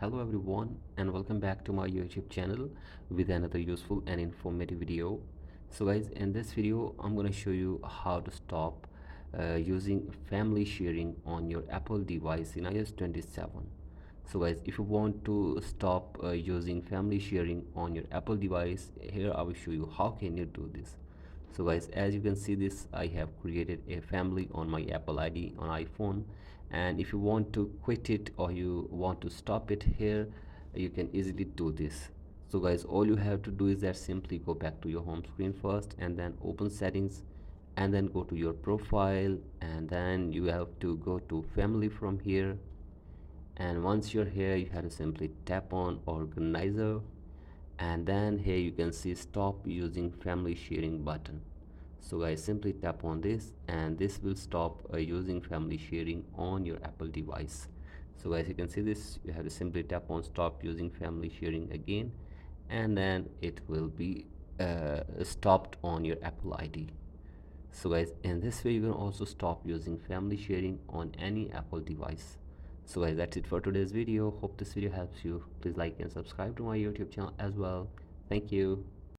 Hello everyone and welcome back to my YouTube channel with another useful and informative video. So guys, in this video I'm going to show you how to stop using family sharing on your Apple device in iOS 27. So guys, if you want to stop using family sharing on your Apple device, here I will show you how can you do this. So guys, as you can see this, I have created a family on my Apple ID on iPhone, and if you want to quit it or you want to stop it here, you can easily do this. So guys, all you have to do is that simply go back to your home screen first and then open settings and then go to your profile, and then you have to go to family from here. And once you're here, you have to simply tap on organizer, and then here you can see stop using family sharing button. So guys, simply tap on this and this will stop using family sharing on your Apple device. So guys, you can see this, you have to simply tap on stop using family sharing again, and then it will be stopped on your Apple ID. So guys, in this way you can also stop using family sharing on any Apple device. So guys, that's it for today's video. Hope this video helps you. Please like and subscribe to my YouTube channel as well. Thank you.